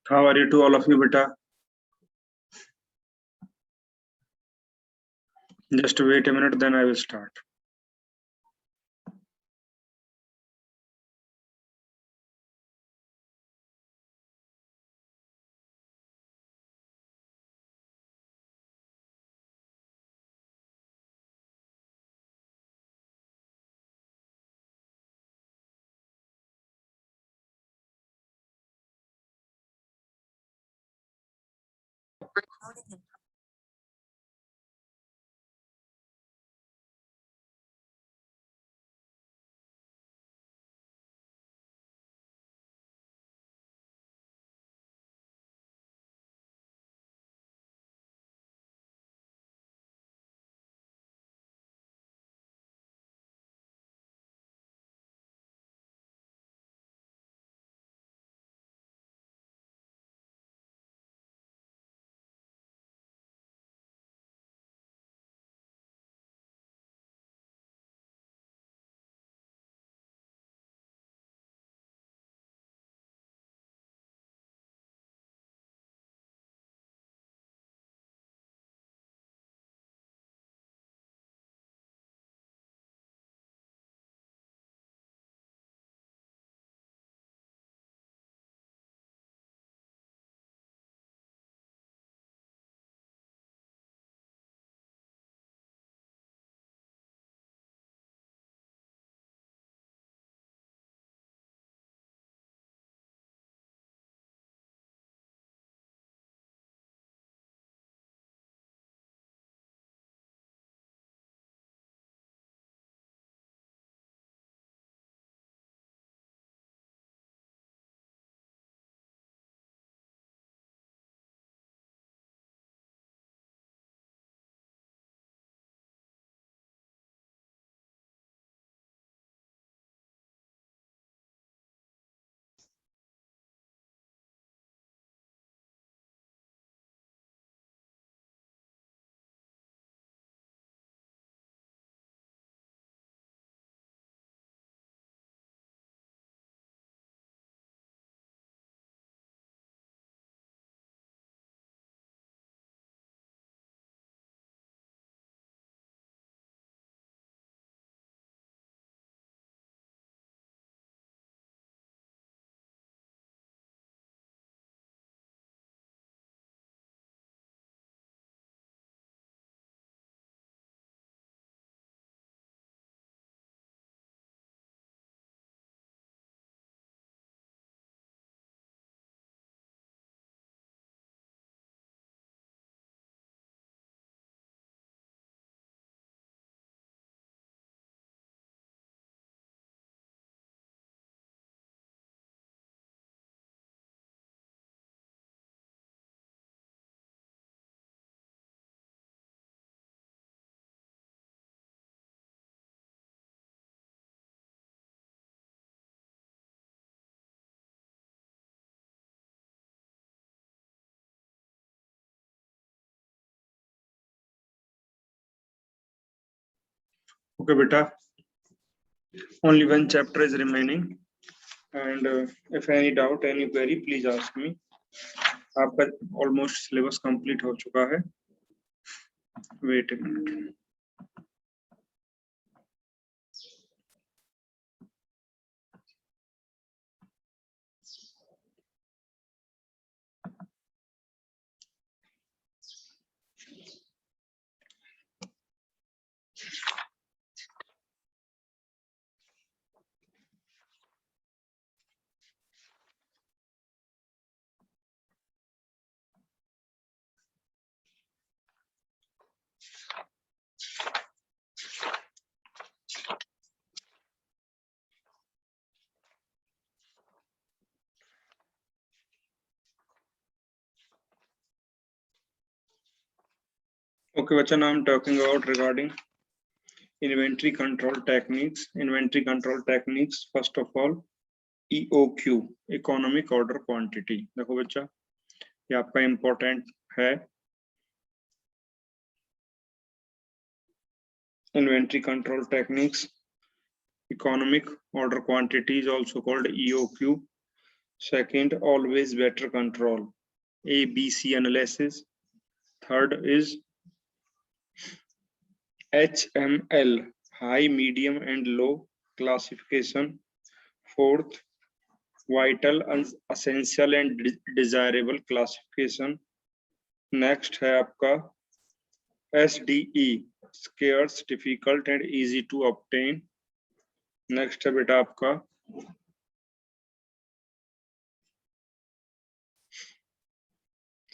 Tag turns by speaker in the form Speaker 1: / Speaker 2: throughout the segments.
Speaker 1: How are you to all of you, beta? Just wait a minute, then I will start. Okay, beta. Only one chapter is remaining, and if any doubt, any query, please ask me. आपका almost syllabus complete हो चुका है. Wait a minute. Okay, bachcha, now I'm talking about regarding inventory control techniques. Inventory control techniques, first of all, EOQ, Economic Order Quantity. देखो बच्चा, ये आपका important है. Inventory control techniques, Economic Order Quantity is also called EOQ. Second, always better control, ABC analysis. Third is HML, high, medium, and low classification. Fourth, vital, essential, and desirable classification. Next है आपका SDE, scarce, difficult, and easy to obtain. Next है बेटा आपका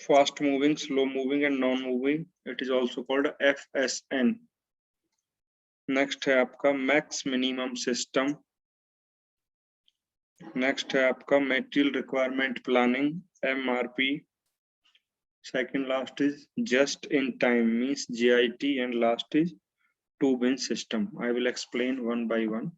Speaker 1: fast moving, slow moving, and non moving. It is also called FSN. Next है आपका max minimum system. Next है आपका material requirement planning, MRP. Second last is just in time, means JIT, and last is two bin system. I will explain one by one.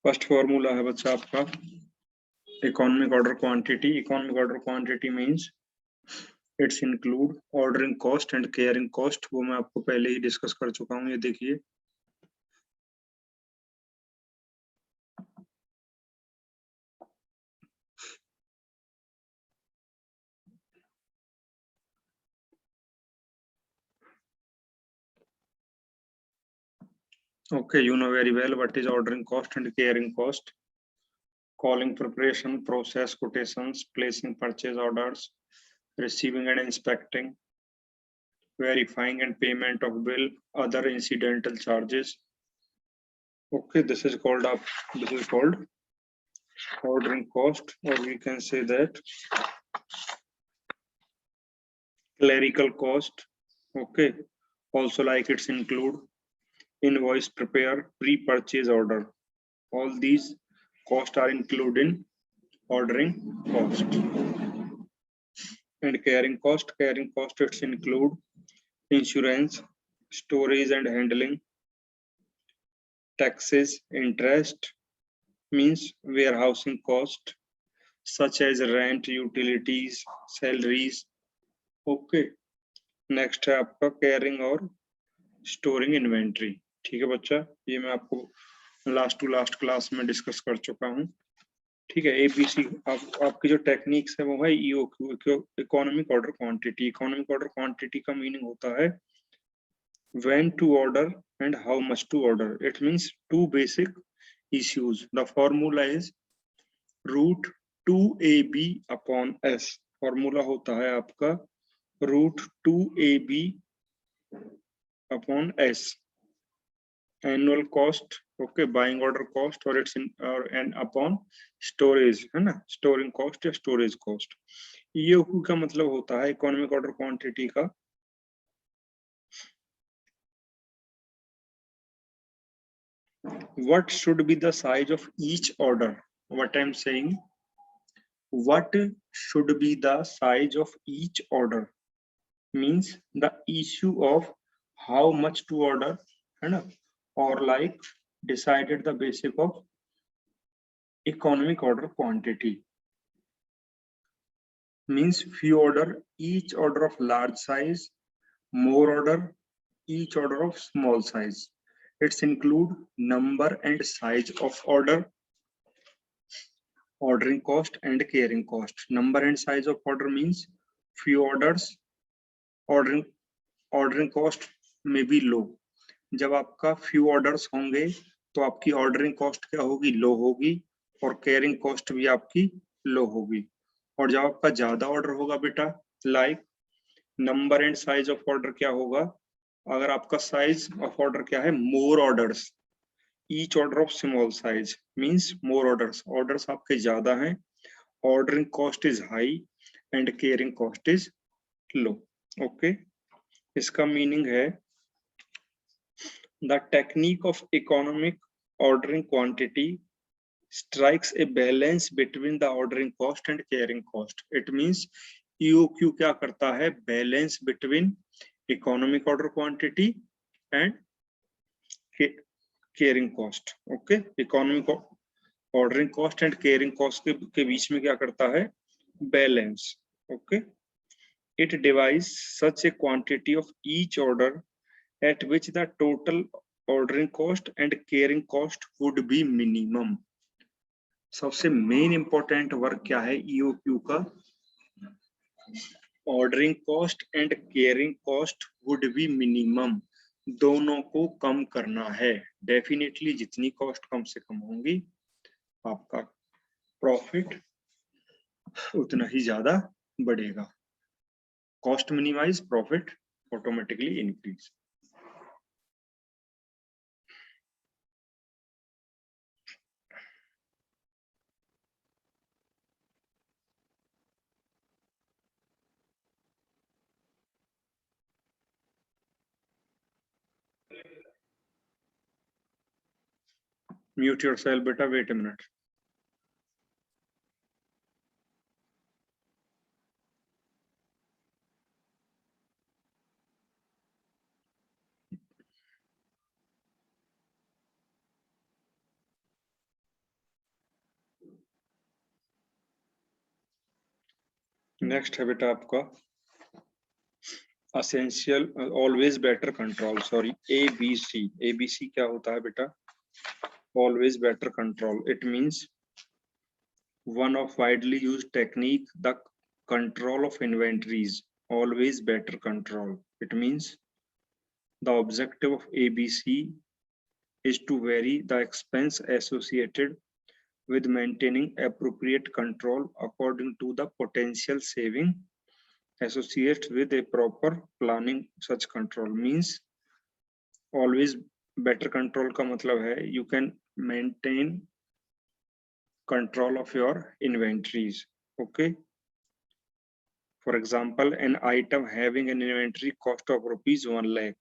Speaker 1: First formula है बच्चा आपका economic order quantity. Economic order quantity means it's include ordering cost and carrying cost. वो मैं आपको पहले ही discuss कर चुका हूँ. ये देखिए okay, you know very well what is ordering cost and carrying cost. Calling, preparation, process, quotations, placing purchase orders, receiving and inspecting, verifying and payment of bill, other incidental charges. Okay, this is called ordering cost, or we can say that clerical cost. Okay, also like it's include invoice prepare, pre-purchase order. All these costs are included in ordering cost. And carrying cost it's include insurance, storage and handling, taxes, interest, means warehousing cost such as rent, utilities, salaries. Okay, next है आपका carrying और storing inventory. ठीक है बच्चा, ये मैं आपको last to last class में डिस्कस कर चुका हूँ. ठीक है, एबीसी आपकी जो टेक्निक्स है वो है EOQ, economic order quantity. Economic order quantity का मीनिंग होता है when to order and how much to order. It means two basic issues. The formula is root 2ab upon s. Formula होता है आपका root 2ab upon s. Annual cost, okay, buying order cost, or it's in and upon storage, है ना, storing cost या storage cost. EOQ का मतलब होता है इकोनॉमिक ऑर्डर क्वांटिटी का what should be the size of each order. What I'm saying, what should be the size of each order means the issue of how much to order, है ना, or like decided the basic of economic order quantity. Means few order, each order of large size more order, each order of small size. It's include number and size of order, ordering cost and carrying cost. Number and size of order means few orders, ordering cost may be low. जब आपका few orders होंगे तो आपकी ordering cost क्या होगी, low होगी, और carrying cost भी आपकी low होगी. और जब आपका ज्यादा ऑर्डर होगा बेटा, like number and size of order क्या होगा, अगर आपका साइज ऑफ ऑर्डर क्या है, more orders, each order of small size means more orders, orders आपके ज्यादा हैं, ordering cost is high and carrying cost is low. Okay, इसका मीनिंग है the technique of economic ordering quantity strikes a balance between the ordering cost and carrying cost. It means EOQ क्या करता है, balance between economic order quantity and carrying cost. Okay, economic ordering cost and carrying cost के बीच में क्या करता है, balance. Okay, it divides such a quantity of each order at which the total ordering cost and carrying cost would be minimum. सबसे main important work क्या है EOQ का, ordering cost and carrying cost would be minimum, दोनों को कम करना है. Definitely जितनी cost कम से कम होंगी आपका प्रॉफिट उतना ही ज्यादा बढ़ेगा. Cost minimise, profit automatically increase. Mute yourself, beta. Wait a minute. Next है बेटा आपका essential always better control, sorry ABC. ABC क्या होता है बेटा, always better control. It means one of widely used technique, the control of inventories, always better control. It means the objective of ABC is to vary the expense associated with maintaining appropriate control according to the potential saving associated with a proper planning. Such control means always better control का मतलब है you can maintain control of your inventories. Okay, for example, an item having an inventory cost of rupees 1 lakh,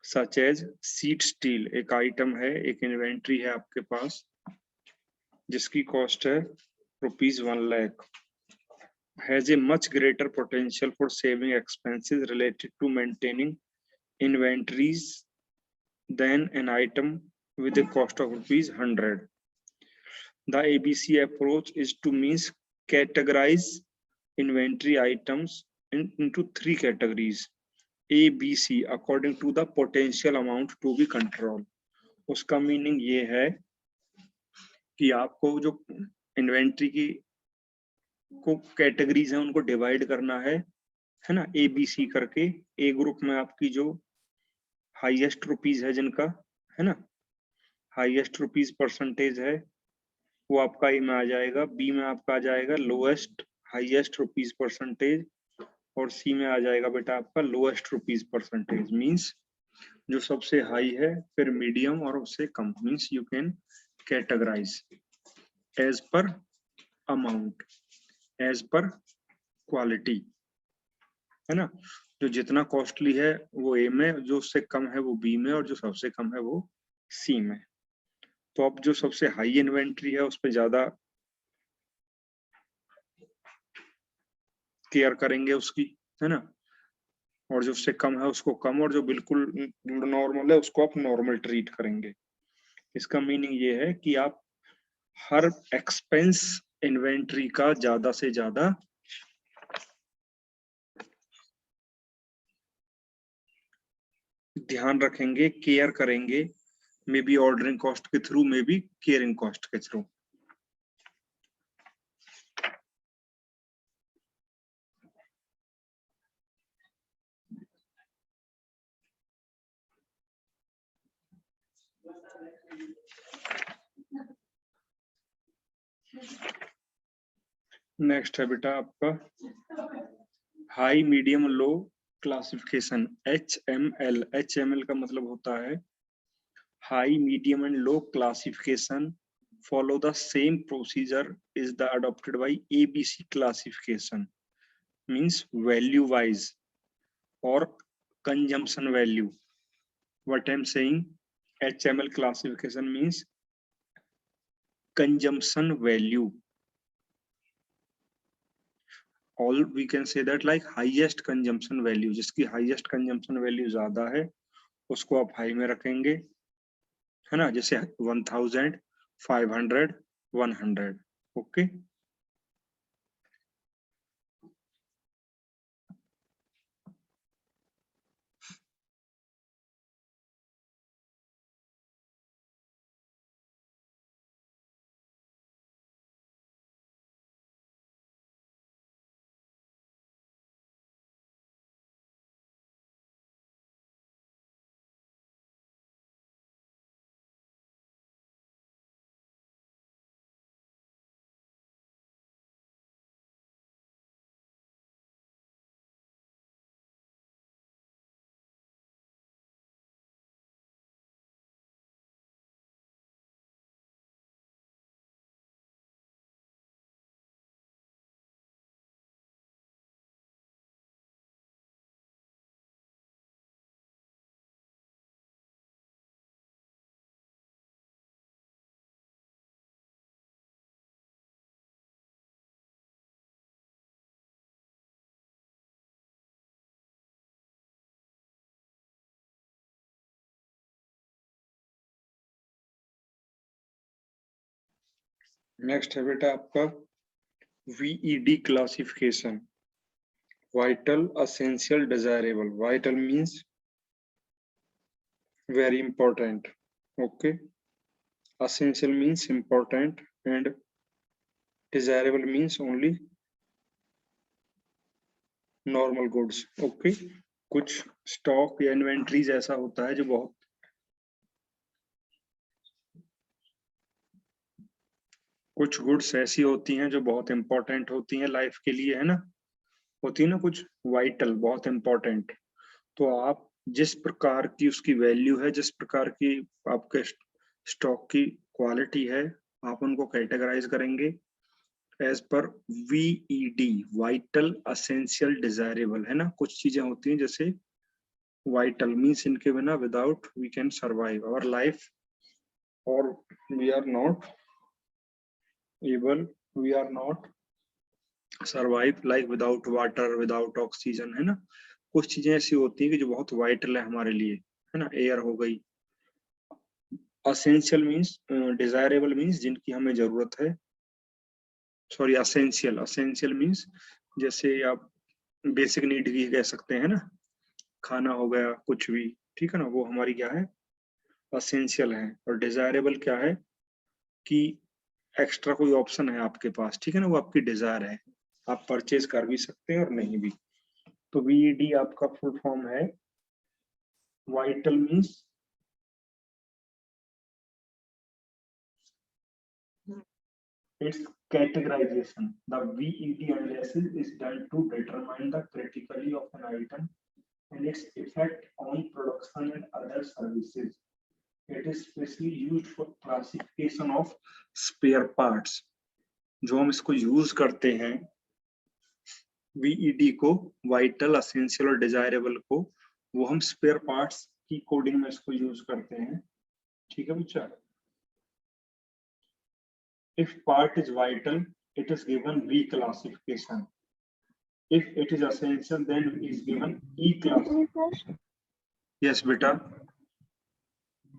Speaker 1: such as sheet steel. एक item है, एक inventory है आपके पास जिसकी cost है rupees 1 lakh, has a much greater potential for saving expenses related to maintaining inventories than an item with a cost of rupees 100. The ABC approach is to means categorize inventory items into 3 categories, A, B, C, according to the potential amount to be controlled. उसका meaning ये है कि आपको जो inventory की को categories है उनको डिवाइड करना है ना, ABC करके. ए ग्रुप में आपकी जो हाईएस्ट रुपीज है जिनका है ना, हाईएस्ट रुपीज परसेंटेज है वो आपका ए में आ जाएगा, बी में आपका आ जाएगा लोएस्ट हाईएस्ट रुपीज परसेंटेज, और सी में आ जाएगा बेटा आपका लोएस्ट रुपीज परसेंटेज. मींस जो सबसे हाई है, फिर मीडियम और उससे कम. Means you can categorize as per amount, as per quality, है ना. जो जितना कॉस्टली है वो ए में, जो उससे कम है वो बी में, और जो सबसे कम है वो सी में. तो अब जो सबसे हाई इन्वेंट्री है उस पर ज्यादा केयर करेंगे उसकी, है ना, और जो उससे कम है उसको कम, और जो बिल्कुल नॉर्मल है उसको आप नॉर्मल ट्रीट करेंगे. इसका मीनिंग ये है कि आप हर एक्सपेंस इन्वेंट्री का ज्यादा से ज्यादा ध्यान रखेंगे, केयर करेंगे, मे बी ऑर्डरिंग कॉस्ट के through, may be caring cost के थ्रू। नेक्स्ट है बेटा आपका high medium low classification, HML। HML का मतलब होता है high medium and low classification follow the same procedure is the adopted by ABC classification, means value wise or consumption value. What I'm saying, HML classification means consumption value. All we can say that like highest consumption value, जिसकी highest consumption value ज्यादा है उसको आप high में रखेंगे, है ना, जैसे 1000, 500, 100। ओके, नेक्स्ट है बेटा आपका VED classification, vital, essential, desirable. Vital means very important, okay, essential means important, and desirable means only normal goods, okay। कुछ स्टॉक या इन्वेंट्रीज ऐसा होता है जो बहुत कुछ गुड्स ऐसी होती हैं जो बहुत इंपॉर्टेंट होती हैं लाइफ के लिए, है ना, होती है ना कुछ वाइटल, बहुत इंपॉर्टेंट। तो आप जिस प्रकार की उसकी वैल्यू है, जिस प्रकार की आपके स्टॉक की क्वालिटी है, आप उनको कैटेगराइज करेंगे as per VED, vital, essential, desirable, है ना। कुछ चीजें होती हैं जैसे वाइटल मीन्स इनके बिना without we can survive our life, और we are not able, we are not survive like without water, without oxygen, है ना। कुछ चीजें ऐसी होती हैं कि जो बहुत वाइटल है हमारे लिए, है ना, एयर हो गई। असेंशियल मीन्स, डिजायरेबल मीन्स जिनकी हमें जरूरत है, सॉरी असेंशियल, असेंशियल मीन्स जैसे आप बेसिक नीड की कह सकते हैं ना, खाना हो गया, कुछ भी, ठीक है ना, वो हमारी क्या है, असेंशियल है। और डिजायरेबल क्या है कि एक्स्ट्रा कोई ऑप्शन है आपके पास, ठीक है ना, वो आपकी डिजायर है, आप परचेज कर भी सकते हैं और नहीं भी। तो VED आपका फुल फॉर्म है vital means its categorization. The VED analysis is done to determine the criticality of an item and its effect on production and other services. It is specially used for classification of spare parts. जो हम इसको use करते हैं VED को, vital, essential और desirable को, वो हम स्पेयर पार्ट्स की कोडिंग में इसको यूज करते हैं, ठीक है बच्चा। If part is vital, it is given V classification. If it is essential, then it is given E class. Yes, beta.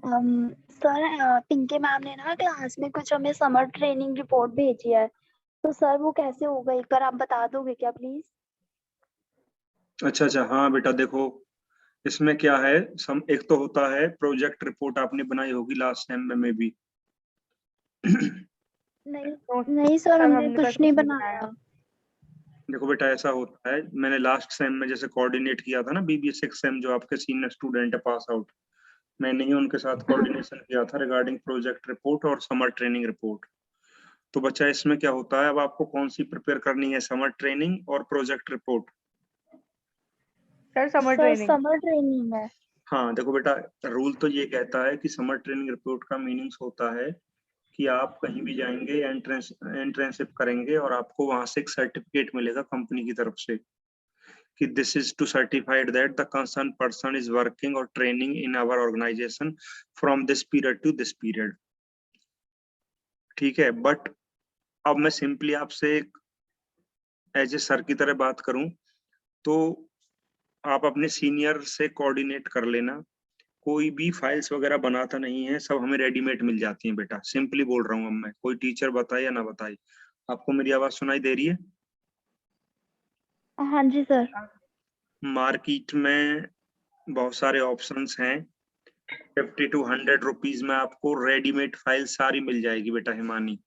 Speaker 2: Sir Pinky ma'am ने ना क्लास में कुछ हमें समर ट्रेनिंग रिपोर्ट भेजी है, तो सर वो कैसे होगा एक बार आप बता दोगे क्या प्लीज?
Speaker 1: अच्छा, हाँ बेटा, देखो इसमें क्या है, एक तो होता है प्रोजेक्ट रिपोर्ट, आपने बनाई होगी लास्ट टाइम में भी।
Speaker 2: नहीं
Speaker 3: तो
Speaker 2: नहीं सर, हमने
Speaker 3: हमने
Speaker 2: कुछ नहीं बनाया।
Speaker 1: देखो बेटा, ऐसा होता है, मैंने लास्ट सेम में जैसे कोऑर्डिनेट किया था ना, बीबीए 6 सेम जो आपके सीनियर स्टूडेंट है पास आउट, मैंने ही उनके साथ कोऑर्डिनेशन किया था रिगार्डिंग प्रोजेक्ट रिपोर्ट और समर ट्रेनिंग रिपोर्ट। तो बच्चा इसमें क्या होता है, अब आपको कौन सी प्रिपेयर करनी है, समर ट्रेनिंग और project report?
Speaker 3: Sir summer
Speaker 2: sir
Speaker 3: training.
Speaker 2: Summer training है।
Speaker 1: हाँ देखो बेटा, रूल तो ये कहता है कि समर ट्रेनिंग रिपोर्ट का मीनिंग्स होता है कि आप कहीं भी जाएंगे, एंट्रेंसशिप करेंगे और आपको वहां से एक सर्टिफिकेट मिलेगा कंपनी की तरफ से कि this is to certified that the concern person is working और training in our organisation from this period to this period. ठीक है, बट अब मैं सिंपली आपसे एज ए सर की तरह बात करूं तो आप अपने सीनियर से कोऑर्डिनेट कर लेना, कोई भी फाइल्स वगैरह बनाता नहीं है, सब हमें रेडीमेड मिल जाती हैं बेटा, सिंपली बोल रहा हूँ। अब मैं, कोई टीचर बताए या ना बताए, आपको मेरी आवाज सुनाई दे रही है?
Speaker 2: हाँ जी सर।
Speaker 1: मार्केट में बहुत सारे ऑप्शंस हैं, 50 to 100 रुपीज में आपको रेडीमेड फाइल सारी मिल जाएगी बेटा हिमानी,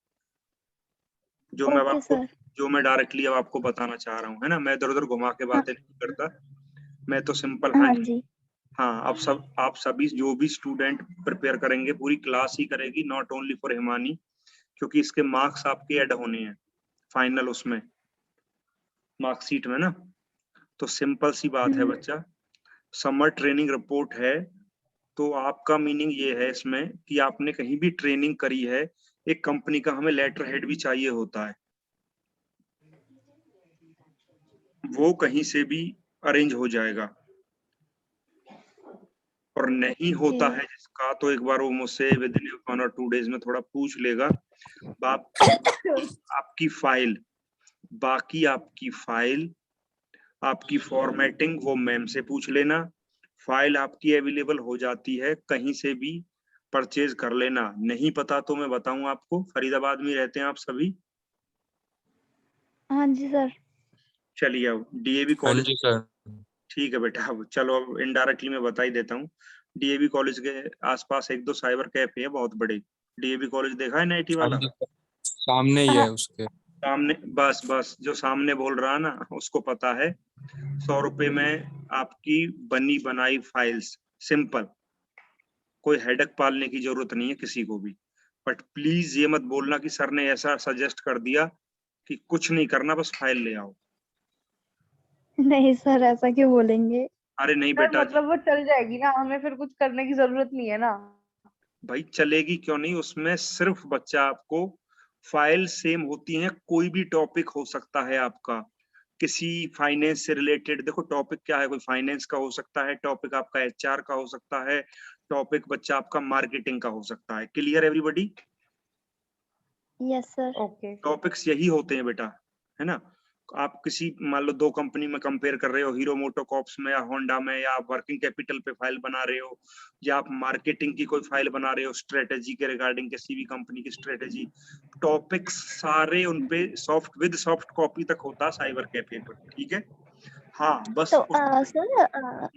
Speaker 1: जो मैं अब
Speaker 2: ओके
Speaker 1: आपको,
Speaker 2: सर।
Speaker 1: जो मैं डायरेक्टली अब आपको बताना चाह रहा हूँ, है ना, मैं इधर उधर घुमा के
Speaker 2: हाँ
Speaker 1: बातें नहीं करता, मैं तो सिंपल, हाँ
Speaker 2: हाँ
Speaker 1: जी।
Speaker 2: जी।
Speaker 1: हाँ, आप सभी जो भी स्टूडेंट प्रिपेयर करेंगे, पूरी क्लास ही करेगी, नॉट ओनली फॉर हिमानी, क्योंकि इसके मार्क्स आपके ऐड होने हैं फाइनल उसमें, मार्कशीट में ना। तो सिंपल सी बात है बच्चा, समर ट्रेनिंग रिपोर्ट है तो आपका मीनिंग ये है इसमें कि आपने कहीं भी ट्रेनिंग करी है, एक कंपनी का हमें लेटर हेड भी चाहिए होता है, वो कहीं से भी अरेंज हो जाएगा, और नहीं होता है जिसका तो एक बार वो मुझसे विद इन 1 or 2 days में थोड़ा पूछ लेगा। बाकी आपकी फाइल, बाकी आपकी फाइल, आपकी फॉर्मेटिंग वो मैम से पूछ लेना, फाइल आपकी अवेलेबल हो जाती है, कहीं से भी परचेज कर लेना। नहीं पता तो मैं बताऊं आपको, फरीदाबाद में रहते हैं आप सभी?
Speaker 2: हाँ जी सर।
Speaker 1: चलिए, अब डीएवी
Speaker 4: हाँ
Speaker 1: कॉलेज,
Speaker 4: जी सर।
Speaker 1: ठीक है बेटा, अब चलो, अब इनडायरेक्टली मैं बता ही देता हूँ। डीएवी कॉलेज के आसपास एक दो साइबर कैफे है बहुत बड़े। डीएवी कॉलेज देखा है नाइटी
Speaker 4: हाँ
Speaker 1: वाला?
Speaker 4: जी सर, सामने ही है उसके।
Speaker 1: सामने, बस बस जो सामने बोल रहा है ना, उसको पता है। 100 रुपए में आपकी बनी बनाई फाइल्स, सिंपल, कोई हेडक पालने की जरूरत नहीं है किसी को भी। बट प्लीज ये मत बोलना कि सर ने ऐसा सजेस्ट कर दिया कि कुछ नहीं करना, बस फाइल ले आओ।
Speaker 2: नहीं सर, ऐसा क्यों बोलेंगे?
Speaker 1: अरे नहीं
Speaker 3: सर
Speaker 1: बेटा जी,
Speaker 3: मतलब वो चल जाएगी ना, हमें फिर कुछ करने की जरूरत नहीं है ना।
Speaker 1: भाई चलेगी क्यों नहीं, उसमें सिर्फ बच्चा आपको फाइल सेम होती है, कोई भी टॉपिक हो सकता है आपका, किसी फाइनेंस से रिलेटेड। देखो टॉपिक क्या है, कोई फाइनेंस का हो सकता है, टॉपिक आपका एचआर का हो सकता है, टॉपिक बच्चा आपका मार्केटिंग का हो सकता है। Clear everybody?
Speaker 2: Yes sir.
Speaker 3: Okay.
Speaker 1: Topics यही होते हैं बेटा, है ना। आप किसी, मान लो 2 कंपनी में कंपेयर कर रहे हो, हीरो मोटोकॉर्प्स में या होंडा में, या आप वर्किंग कैपिटल पे फाइल बना रहे हो, या आप मार्केटिंग की कोई फाइल बना रहे हो, स्ट्रेटेजी के रिगार्डिंग किसी भी कंपनी की स्ट्रेटेजी, टॉपिक्स सारे उनपे सॉफ्ट विद सॉफ्ट कॉपी तक होता है साइबर कैफे पर, ठीक है। हाँ बस
Speaker 2: तो सर,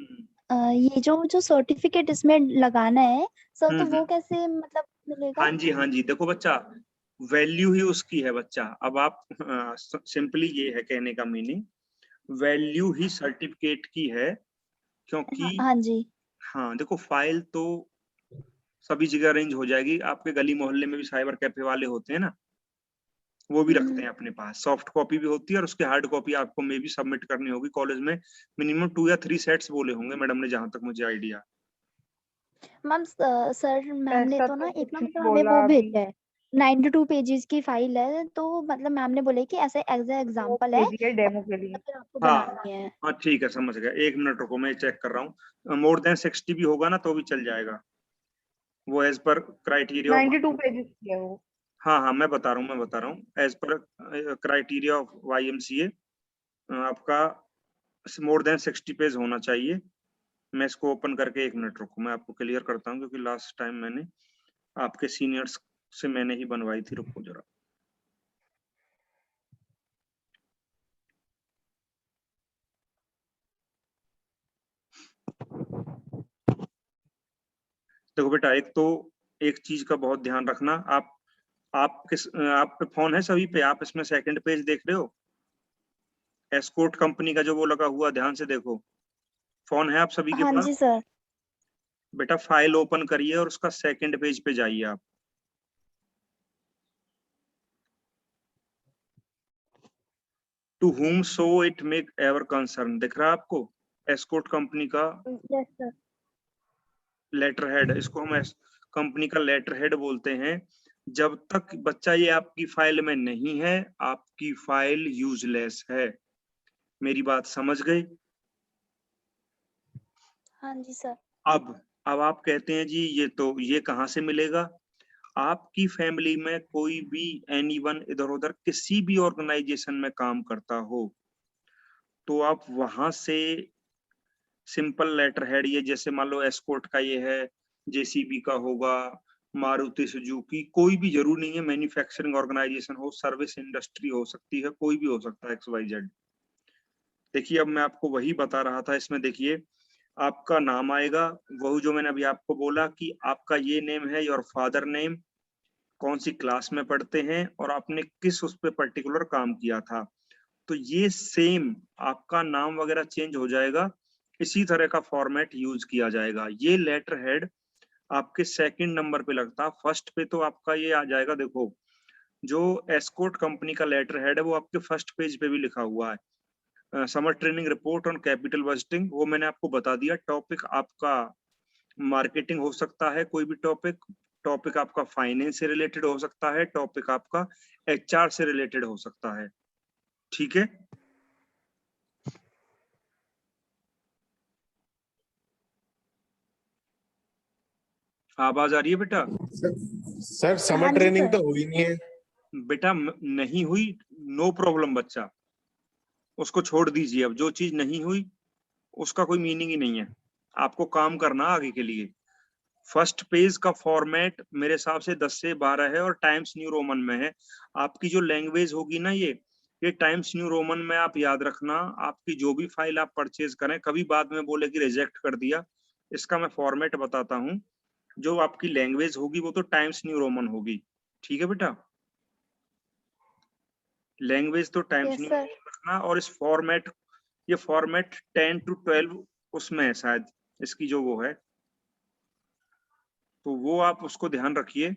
Speaker 2: ये जो जो सर्टिफिकेट इसमें लगाना है सर, तो
Speaker 1: हम्म,
Speaker 2: वो कैसे मतलब मिलेगा?
Speaker 1: हाँ जी हाँ जी, देखो बच्चा, वैल्यू ही उसकी है बच्चा। अब आप, सिंपली ये है कहने का मीनिंग, वैल्यू ही सर्टिफिकेट की है, क्योंकि
Speaker 2: हाँ जी।
Speaker 1: हाँ देखो, फाइल तो सभी जगह अरेंज हो जाएगी, आपके गली मोहल्ले में भी साइबर कैफे वाले होते हैं ना, वो भी रखते हैं अपने पास, सॉफ्ट कॉपी भी होती है और उसके हार्ड कॉपी आपको मे भी सबमिट करनी होगी कॉलेज में। मिनिमम 2 या 3 सेट्स बोले होंगे मैडम ने, जहां तक मुझे आइडिया।
Speaker 2: मैम, सर मैम ने
Speaker 3: ऐसा
Speaker 2: तो ना
Speaker 3: तो
Speaker 2: एक
Speaker 3: कुछ
Speaker 2: ना
Speaker 3: नहीं
Speaker 2: मतलब हमें
Speaker 3: बोला
Speaker 2: वो
Speaker 3: अभी।
Speaker 2: भेजा है, 92 पेजेस की फाइल है, तो मतलब मैम ने बोले कि ऐसे एज ए
Speaker 3: वो
Speaker 2: एग्जांपल है
Speaker 3: भेजिए
Speaker 2: और
Speaker 3: डेमो के लिए।
Speaker 2: फिर आपको
Speaker 1: हाँ
Speaker 2: बनानी है।
Speaker 1: हाँ ठीक है, समझ गया, 1 मिनट रुको, मैं चेक कर रहा हूँ। मोर देन 60 भी होगा ना तो भी चल जाएगा, वो as per criteria of,
Speaker 3: 92 pages की है वो।
Speaker 1: हाँ हाँ मैं बता रहा हूँ, मैं बता रहा हूँ, as per criteria of YMCA आपका मोर देन 60 पेज होना चाहिए। मैं इसको ओपन करके 1 मिनट रुको, मैं आपको क्लियर करता हूँ, क्योंकि लास्ट टाइम मैंने आपके सीनियर्स से मैंने ही बनवाई थी, रुको जरा। देखो बेटा, एक चीज का बहुत ध्यान रखना। आप पे फोन है सभी पे? आप इसमें सेकंड पेज देख रहे हो? एस्कॉर्ट कंपनी का जो वो लगा हुआ, ध्यान से देखो। फोन है आप सभी के
Speaker 2: हाँ
Speaker 1: पास?
Speaker 2: जी सर।
Speaker 1: बेटा फाइल ओपन करिए और उसका सेकंड पेज पे जाइए आप। To whom so it may ever concern, दिख रहा है आपको? एस्कॉर्ट कंपनी का
Speaker 2: यस सर।
Speaker 1: लेटर हेड, इसको हम कंपनी का लेटर हेड बोलते हैं। जब तक बच्चा ये आपकी फाइल में नहीं है, आपकी फाइल यूजलेस है। मेरी बात समझ गए?
Speaker 2: हाँ जी सर।
Speaker 1: अब आप कहते हैं जी ये कहाँ से मिलेगा? आपकी फैमिली में कोई भी एनीवन इधर उधर किसी भी ऑर्गेनाइजेशन में काम करता हो, तो आप वहां से सिंपल लेटर हेड, ये जैसे मान लो एस्कॉर्ट का ये है, जेसीबी का होगा, मारुति सुजुकी, कोई भी जरूर नहीं है, मैन्युफैक्चरिंग ऑर्गेनाइजेशन हो, सर्विस इंडस्ट्री हो सकती है, कोई भी हो सकता है, XYZ। देखिए अब मैं आपको वही बता रहा था। इसमें देखिए आपका नाम आएगा, वही जो मैंने अभी आपको बोला कि आपका ये नेम है, योर फादर नेम, कौन सी क्लास में पढ़ते हैं और आपने किस उस पे पर्टिकुलर काम किया था। तो ये सेम आपका नाम वगैरह चेंज हो जाएगा, इसी तरह का फॉर्मेट यूज किया जाएगा। ये लेटर हेड आपके सेकंड नंबर पे लगता, फर्स्ट पे तो आपका ये आ जाएगा। देखो जो एस्कॉर्ट कंपनी का लेटर हेड है वो आपके फर्स्ट पेज पे भी लिखा हुआ है, summer training report on capital budgeting, वो मैंने आपको बता दिया। टॉपिक आपका मार्केटिंग हो सकता है, कोई भी टॉपिक आपका फाइनेंस से रिलेटेड हो सकता है, टॉपिक आपका HR से रिलेटेड हो सकता है। ठीक है? आवाज आ रही है बेटा?
Speaker 4: सर समर
Speaker 2: हाँ जी
Speaker 4: ट्रेनिंग
Speaker 2: सर।
Speaker 4: तो हुई नहीं है।
Speaker 1: बेटा नहीं हुई, नो प्रॉब्लम बच्चा, उसको छोड़ दीजिए। अब जो चीज नहीं हुई उसका कोई मीनिंग ही नहीं है, आपको काम करना आगे के लिए। फर्स्ट पेज का फॉर्मेट मेरे हिसाब से 10 से 12 है और टाइम्स न्यू रोमन में है। आपकी जो लैंग्वेज होगी ना, ये टाइम्स न्यू रोमन में आप याद रखना। आपकी जो भी फाइल आप परचेज करें, कभी बाद में बोले कि रिजेक्ट कर दिया, इसका मैं फॉर्मेट बताता हूँ। जो आपकी लैंग्वेज होगी वो तो टाइम्स न्यू रोमन होगी। ठीक है बेटा? लैंग्वेज तो times
Speaker 2: yes
Speaker 1: new
Speaker 2: sir.
Speaker 1: Roman रखना। और इस फॉर्मेट, ये फॉर्मेट 10 to 12 उसमें है शायद, इसकी जो वो है, तो वो आप उसको ध्यान रखिए।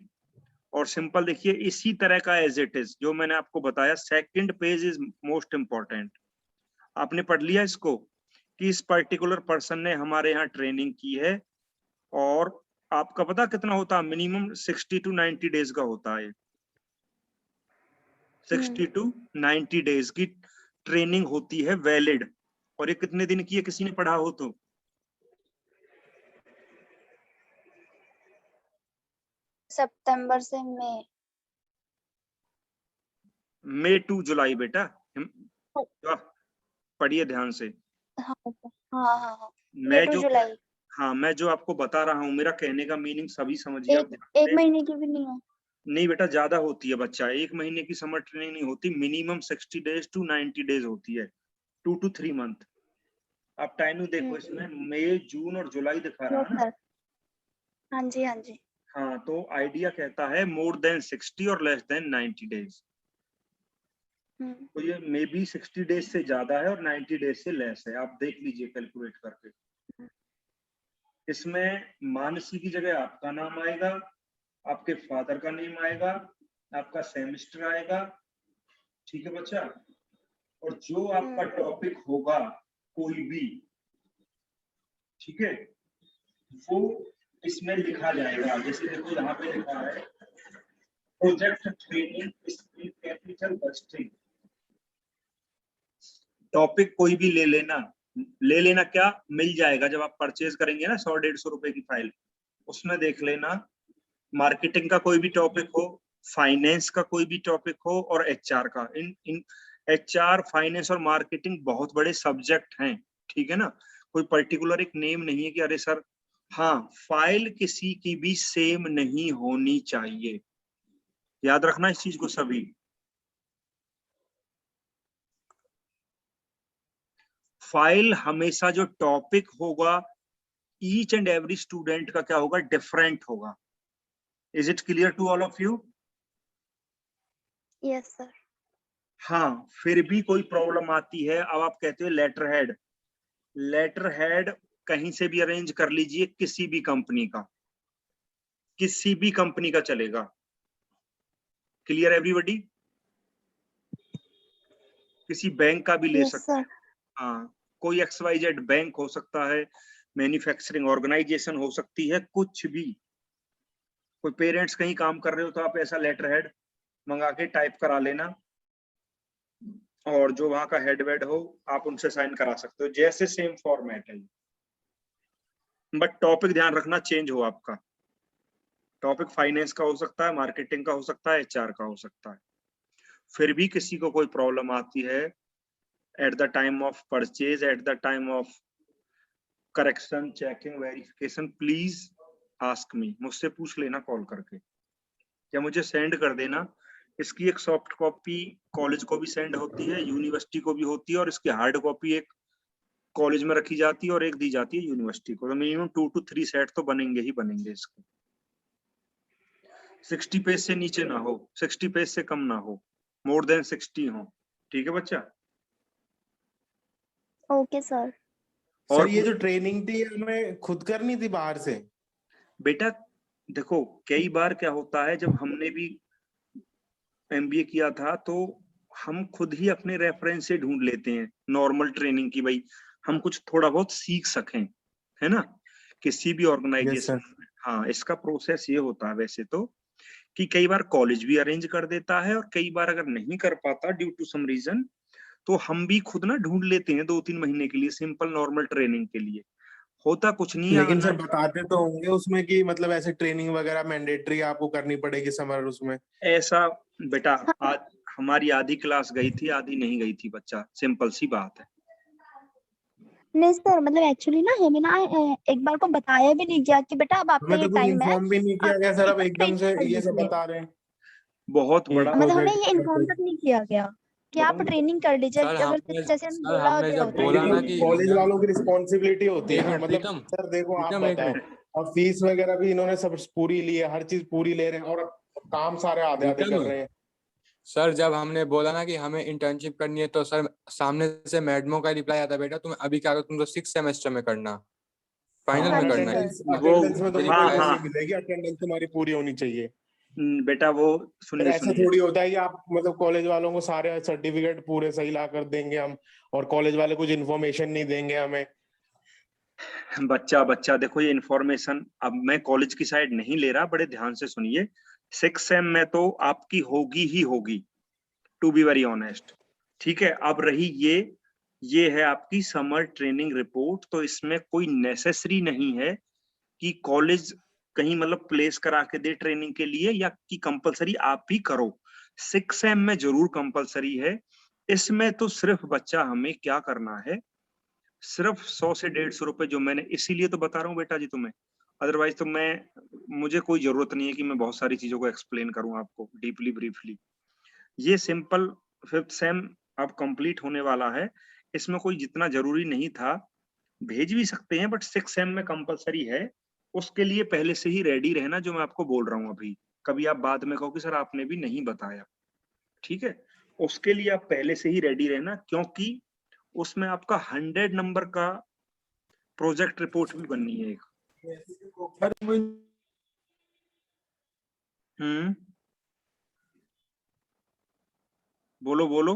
Speaker 1: और सिंपल देखिए इसी तरह का एज इट इज जो मैंने आपको बताया। Second page is most important. आपने पढ़ लिया इसको कि इस पर्टिकुलर पर्सन ने हमारे यहाँ ट्रेनिंग की है, और आपका पता कितना होता है? मिनिमम 60 to 90 डेज का होता है। 60 to 90 डेज की ट्रेनिंग होती है वैलिड। और ये कितने दिन की है, किसी ने पढ़ा हो तो?
Speaker 2: सितंबर से मई।
Speaker 1: मई टू जुलाई बेटा, पढ़िए ध्यान से।
Speaker 2: हाँ हाँ हाँ हाँ। मई
Speaker 1: मैं
Speaker 2: टू
Speaker 1: जो
Speaker 2: जुलाई।
Speaker 1: हाँ, मैं जो आपको बता रहा हूँ, मेरा कहने का मीनिंग सभी समझिए आप ध्यान
Speaker 2: एक
Speaker 1: से।
Speaker 2: महीने की भी नहीं है?
Speaker 1: नहीं बेटा, ज्यादा होती है बच्चा, 1 महीने की समर ट्रेनिंग नहीं होती, मिनिमम 60 days to 90 days होती है, 2 to 3 month। आप टाइमिंग देखो, इसमें मई, जून और जुलाई दिखा रहा
Speaker 2: यस
Speaker 1: है ना?
Speaker 2: सर। हाँ जी हाँ जी।
Speaker 1: हाँ, तो आइडिया कहता है मोर देन 60 और लेस देन 90 डेज। तो ये मे बी 60 डेज से ज्यादा है और 90 डेज से लेस है, आप देख लीजिए कैलकुलेट करके। इसमें मानसी की जगह आपका नाम आएगा, आपके फादर का नेम आएगा, आपका सेमेस्टर आएगा। ठीक है बच्चा? और जो आपका टॉपिक होगा कोई भी, ठीक है, वो इसमें लिखा जाएगा। जैसे देखो यहाँ पे लिखा है project training skill capital budgeting. Topic कोई भी ले लेना, क्या मिल जाएगा जब आप परचेज करेंगे ना 100-150 रुपए की फाइल, उसमें देख लेना। मार्केटिंग का कोई भी टॉपिक हो, फाइनेंस का कोई भी टॉपिक हो, और HR का। इन HR, फाइनेंस और मार्केटिंग बहुत बड़े सब्जेक्ट हैं। ठीक है ना? कोई पर्टिकुलर एक नेम नहीं है कि अरे सर। हाँ, फाइल किसी की भी सेम नहीं होनी चाहिए, याद रखना इस चीज को सभी। फाइल हमेशा जो टॉपिक होगा ईच एंड एवरी स्टूडेंट का क्या होगा, डिफरेंट होगा। Is it clear to all of you?
Speaker 2: Yes sir.
Speaker 1: हाँ, फिर भी कोई प्रॉब्लम आती है। अब आप कहते हो लेटर हेड, लेटर हेड कहीं से भी अरेंज कर लीजिए, किसी भी कंपनी का, किसी भी कंपनी का चलेगा। Clear everybody? किसी बैंक का भी ले
Speaker 2: यस
Speaker 1: सकते हैं।
Speaker 2: सर।
Speaker 1: हाँ, कोई XYZ बैंक हो सकता है, मैन्युफैक्चरिंग ऑर्गेनाइजेशन हो सकती है, कुछ भी। कोई पेरेंट्स कहीं काम कर रहे हो तो आप ऐसा लेटर हेड मंगा के टाइप करा लेना, और जो वहां का हेड वेड हो आप उनसे साइन करा सकते हो, जैसे सेम फॉर्मेट है। बट टॉपिक ध्यान रखना चेंज हो आपका। टॉपिक फाइनेंस का हो सकता है, मार्केटिंग का हो सकता है, HR का हो सकता है। फिर भी किसी को कोई प्रॉब्लम आती है at the time of purchase, at the time of correction, checking, verification, please ask me, मुझसे पूछ लेना कॉल करके, या मुझे सेंड कर देना। इसकी एक सॉफ्ट कॉपी कॉलेज को भी सेंड होती है, यूनिवर्सिटी को भी होती है, और इसकी हार्ड कॉपी एक कॉलेज में रखी जाती है और एक दी जाती है यूनिवर्सिटी को। तो मिनिमम 2 to 3 सेट तो बनेंगे ही बनेंगे इसके। 60 पेज से नीचे ना हो, 60 पेज से कम ना हो, मोर देन 60 हो। ठीक है बच्चा?
Speaker 2: Okay sir.
Speaker 4: सर ये जो ट्रेनिंग थी हमें खुद करनी थी बाहर से?
Speaker 1: बेटा देखो, कई बार क्या होता है, जब हमने भी MBA किया था तो हम खुद ही अपने रेफरेंस से ढूंढ लेते हैं नॉर्मल ट्रेनिंग की, भाई हम कुछ थोड़ा बहुत सीख सकें, है ना, किसी भी
Speaker 4: यस
Speaker 1: ऑर्गेनाइजेशन
Speaker 4: सर।
Speaker 1: में। हाँ, इसका प्रोसेस ये होता है वैसे तो, कि कई बार कॉलेज भी अरेंज कर देता है, और कई बार अगर नहीं कर पाता ड्यू टू सम रीजन, तो हम भी खुद ना ढूंढ लेते हैं 2-3 महीने के लिए सिंपल नॉर्मल ट्रेनिंग के लिए। होता कुछ नहीं है,
Speaker 4: लेकिन सर
Speaker 1: आना
Speaker 4: बताते तो होंगे उसमें कि मतलब ऐसे ट्रेनिंग वगैरह मैंडेटरी आपको करनी पड़ेगी समर उसमें।
Speaker 1: ऐसा। बेटा
Speaker 2: हाँ।
Speaker 1: आज हमारी आधी क्लास गई थी, आधी नहीं गई थी बच्चा, सिंपल सी बात है।
Speaker 2: नहीं सर, मतलब एक्चुअली ना हमें ना एक बार को बताया भी नहीं गया कि बेटा अब आपका
Speaker 4: हमें
Speaker 2: ये
Speaker 4: तो कुछ
Speaker 2: टाइम है,
Speaker 4: इन्फॉर्म भी नहीं किया गया सर,
Speaker 2: एक
Speaker 4: अब
Speaker 2: बार
Speaker 4: एकदम से
Speaker 2: ट्रेनिंग कर
Speaker 4: ये सब
Speaker 2: लीजिए।
Speaker 4: बता रहे हैं
Speaker 1: बहुत
Speaker 4: कि
Speaker 1: बड़ा।
Speaker 2: मतलब हमें
Speaker 4: प्रोजेक्ट
Speaker 2: ये इन्फॉर्म तक नहीं किया गया कि आप
Speaker 1: बताऊं?
Speaker 2: ट्रेनिंग कर लीजिए,
Speaker 5: सर
Speaker 2: अगर
Speaker 5: हमने
Speaker 2: जैसे हमें
Speaker 5: सर
Speaker 2: बोला
Speaker 5: हमने
Speaker 2: गया
Speaker 5: जब
Speaker 2: होता
Speaker 5: बोला
Speaker 2: कि
Speaker 5: ना
Speaker 4: लेकिन
Speaker 5: कि
Speaker 4: कॉलेज
Speaker 5: जब
Speaker 4: वालों की रिस्पॉन्सिबिलिटी होती
Speaker 5: एक
Speaker 4: है ना,
Speaker 5: मिनट
Speaker 4: मतलब
Speaker 5: प्रीतम,
Speaker 4: सर देखो आप
Speaker 5: प्रीतम एक
Speaker 4: बताएं,
Speaker 5: मिनट
Speaker 4: और फीस वगैरह भी इन्होंने सब पूरी ली है, हर चीज पूरी ले रहे हैं, और काम सारे आधे आधे कर
Speaker 5: प्रीतम,
Speaker 4: रहे हैं।
Speaker 5: सर जब हमने बोला ना कि हमें इंटर्नशिप करनी है तो सर सामने से मैडमों का रिप्लाई आता, बेटा तुम अभी क्या करो, तुम तो 6 सेमेस्टर में करना, फाइनल
Speaker 2: हाँ
Speaker 5: में
Speaker 2: जी
Speaker 5: करना है।
Speaker 2: सर।
Speaker 4: अटेंडेंस
Speaker 1: वो
Speaker 4: अटेंडेंस में तुम्हें
Speaker 1: हाँ
Speaker 4: कोई वो
Speaker 1: हाँ,
Speaker 4: नहीं मिलेगी, अटेंडेंस तुम्हारी पूरी होनी चाहिए।
Speaker 1: बेटा वो
Speaker 4: फिर
Speaker 1: सुनिए
Speaker 4: ऐसा
Speaker 1: सुनिए।
Speaker 4: थोड़ी होता है कि आप मतलब कॉलेज वालों को सारे सर्टिफिकेट पूरे सही ला कर देंगे हम, और कॉलेज वाले कुछ इन्फॉर्मेशन नहीं देंगे हमें।
Speaker 1: बच्चा बच्चा देखो, ये इन्फॉर्मेशन अब मैं कॉलेज की साइड नहीं ले रहा, बड़े ध्यान से सुनिए। 6 सेम में तो आपकी होगी ही होगी, टू बी वेरी ऑनेस्ट। ठीक है, अब रही ये है आपकी समर ट्रेनिंग रिपोर्ट, तो इसमें कोई नेसेसरी नहीं है कि कॉलेज कहीं मतलब प्लेस करा के दे ट्रेनिंग के लिए, या कि कंपलसरी आप ही करो। 6 सेम में जरूर कंपलसरी है। इसमें तो सिर्फ बच्चा हमें क्या करना है, सिर्फ 100 से 150 रुपए, जो मैंने इसीलिए तो बता रहा हूँ बेटा जी तुम्हें, अदरवाइज तो मुझे कोई जरूरत नहीं है कि मैं बहुत सारी चीजों को एक्सप्लेन करूं आपको डीपली ब्रीफली। ये सिंपल 5th सेम अब कंप्लीट होने वाला है, इसमें कोई जितना जरूरी नहीं था, भेज भी सकते हैं, बट 6 सेम में कंपलसरी है। उसके लिए पहले से ही रेडी रहना, जो मैं आपको बोल रहा हूँ अभी, कभी आप बाद में कहो कि सर आपने भी नहीं बताया। ठीक है, उसके लिए आप पहले से ही रेडी रहना, क्योंकि उसमें आपका 100 नंबर का प्रोजेक्ट रिपोर्ट भी बननी है एक। हम्म, बोलो बोलो।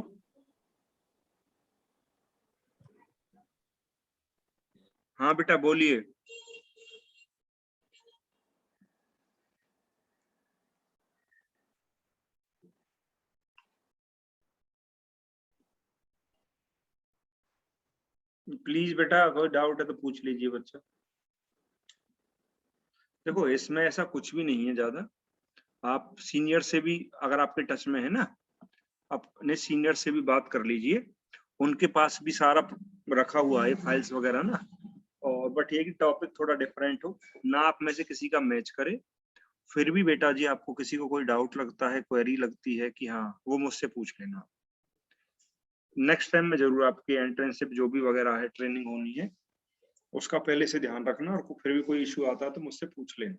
Speaker 1: हाँ बेटा बोलिए। प्लीज बेटा, अगर डाउट है तो पूछ लीजिए बच्चा। देखो इसमें ऐसा कुछ भी नहीं है ज्यादा। आप सीनियर से भी, अगर आपके टच में है ना, अपने सीनियर से भी बात कर लीजिए, उनके पास भी सारा रखा हुआ है फाइल्स वगैरह ना। और बट ये कि टॉपिक थोड़ा डिफरेंट हो ना, आप में से किसी का मैच करे। फिर भी बेटा जी, आपको किसी को कोई डाउट लगता है, क्वेरी लगती है कि हाँ, वो मुझसे पूछ लेना। नेक्स्ट टाइम में जरूर आपकी एंट्रेंसशिप जो भी वगैरह है ट्रेनिंग होनी है, उसका पहले से ध्यान रखना, और फिर भी कोई इश्यू आता है तो मुझसे पूछ लेना।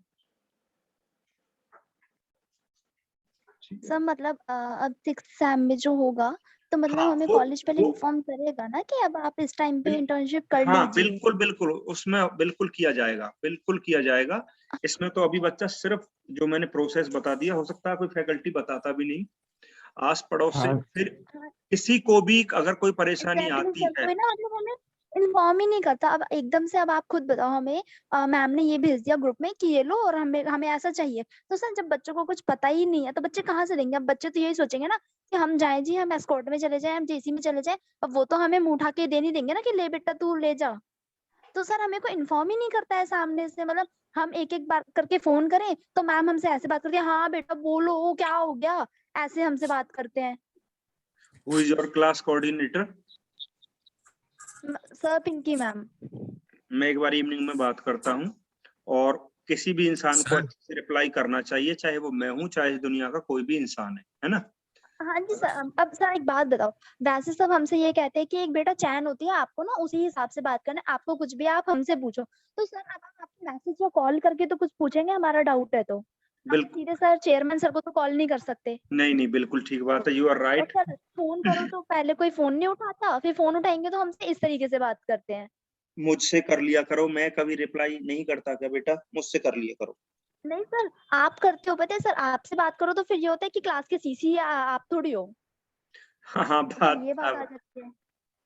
Speaker 1: ठीक है।
Speaker 2: सर मतलब अब 6th सेम में जो होगा तो मतलब
Speaker 1: हाँ,
Speaker 2: हमें
Speaker 1: वो-
Speaker 2: कॉलेज पहले
Speaker 1: वो-
Speaker 2: इन्फॉर्म करेगा ना कि अब आप इस टाइम पे
Speaker 1: बिल-
Speaker 2: इंटर्नशिप कर
Speaker 1: हाँ
Speaker 2: लीजिए।
Speaker 1: बिल्कुल बिल्कुल, उसमें बिल्कुल किया जाएगा, बिल्कुल किया जाएगा। इसमें तो अभी बच्चा सिर्फ जो मैंने प्रोसेस बता दिया, हो सकता है कोई फैकल्टी बताता भी नहीं, आस पड़ोस से
Speaker 5: हाँ।
Speaker 1: फिर किसी को भी अगर कोई परेशानी
Speaker 2: एग्जैक्टली
Speaker 1: आती
Speaker 2: सर,
Speaker 1: है।
Speaker 2: कोई ना मतलब हमें इन्फॉर्म ही नहीं करता। अब एकदम से अब आप खुद बताओ हमें, मैम ने ये भेज दिया ग्रुप में कि ये लो और हमें हमें ऐसा चाहिए, तो सर जब बच्चों को कुछ पता ही नहीं है तो बच्चे कहाँ से देंगे? अब बच्चे तो यही सोचेंगे ना कि हम जाएं जी, हम एस्कॉर्ट में चले जाएं, हम जेसी में चले जाएं। अब वो तो हमें मुंह उठा के दे नहीं देंगे ना कि ले बेटा तू ले जा। तो सर हमें को इन्फॉर्म ही नहीं करता है सामने से, मतलब हम एक एक बार करके फोन करें तो मैम हमसे ऐसे बात करती है, हाँ बेटा बोलो क्या हो गया, ऐसे हमसे बात करते हैं।
Speaker 1: Who is your class coordinator?
Speaker 2: Sir Pinky ma'am.
Speaker 1: मैं एक बार इवनिंग में बात करता हूँ, और किसी भी इंसान को
Speaker 5: सर।
Speaker 1: अच्छे से रिप्लाई करना चाहिए, चाहे वो मैं हूँ, चाहे दुनिया का कोई भी इंसान है ना।
Speaker 2: हाँ जी सर। अब सर एक बात बताओ, वैसे सब हमसे ये कहते हैं कि एक बेटा चैन होती है, आपको ना उसी हिसाब से बात करना है, आपको कुछ भी आप हमसे पूछो। तो सर अब हम आपको मैसेज या कॉल करके तो कुछ पूछेंगे, हमारा डाउट है तो हम
Speaker 1: बिल्कुल,
Speaker 2: सीधे सर चेयरमैन सर को तो कॉल नहीं कर सकते।
Speaker 1: नहीं नहीं, बिल्कुल ठीक बात है, यू आर
Speaker 2: और
Speaker 1: राइट।
Speaker 2: सर फोन करो तो पहले कोई फोन नहीं उठाता, फिर फोन उठाएंगे तो हमसे इस तरीके से बात करते हैं।
Speaker 1: मुझसे कर लिया करो, मैं कभी रिप्लाई नहीं करता क्या बेटा? मुझसे कर लिया करो।
Speaker 2: नहीं सर आप करते हो, पता है सर, आपसे बात करो तो फिर ये होता है कि क्लास के सीसी आप थोड़ी हो,
Speaker 1: हाँ
Speaker 2: तो
Speaker 1: बात,
Speaker 2: फिर ये बात
Speaker 1: अब
Speaker 2: आ जाती है।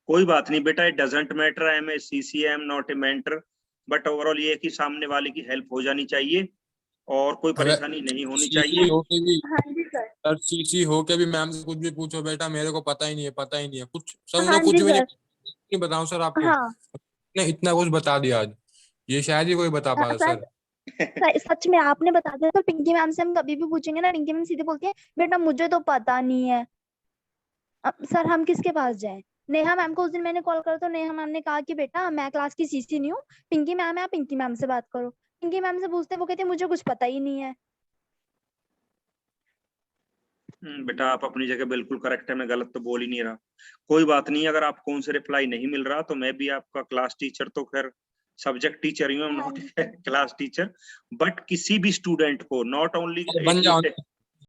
Speaker 1: कोई बात नहीं बेटा, it doesn't matter, I am a CC, I am not a mentor, but overall ये है कि सामने वाले की हेल्प हो जानी चाहिए और कोई
Speaker 5: अरे
Speaker 1: परेशानी नहीं होनी
Speaker 5: सीसी
Speaker 1: चाहिए।
Speaker 5: होके भी
Speaker 2: हाँ जी सर।
Speaker 5: सर, सीसी होके भी मैम से कुछ भी पूछो बेटा, मेरे को पता ही नहीं है, पता ही नहीं है कुछ सर,
Speaker 2: हाँ
Speaker 5: उनको कुछ
Speaker 2: जी
Speaker 5: भी
Speaker 2: सर।
Speaker 5: नहीं बताऊं सर आपको,
Speaker 2: हाँ
Speaker 5: ने इतना कुछ बता दिया आज, ये शायद ही कोई बता पाया
Speaker 2: सर,
Speaker 5: सर।
Speaker 2: सच में आपने बता दिया। तो पिंकी मैम से हम कभी भी पूछेंगे ना, पिंकी मैम सीधे बोलती है बेटा मुझे तो पता नहीं है। अब सर हम किसके पास जाएं? नेहा मैम को उस दिन मैंने कॉल करा तो नेहा मैम ने कहा कि बेटा मैं क्लास की सीसी नहीं हूँ, पिंकी मैम है, आप पिंकी मैम से बात करो। पिंकी मैम से पूछते वो कहते मुझे कुछ पता ही नहीं है।
Speaker 1: बेटा आप अपनी जगह बिल्कुल करेक्ट है, मैं गलत तो बोल ही नहीं रहा। कोई बात नहीं, अगर आपको उनसे रिप्लाई नहीं मिल रहा तो मैं भी आपका क्लास टीचर, तो खैर सब्जेक्ट टीचर ही हूँ,
Speaker 2: हाँ
Speaker 1: नॉट
Speaker 2: जी सर।
Speaker 1: क्लास टीचर, बट किसी भी स्टूडेंट को, नॉट ओनली
Speaker 5: बन जाओ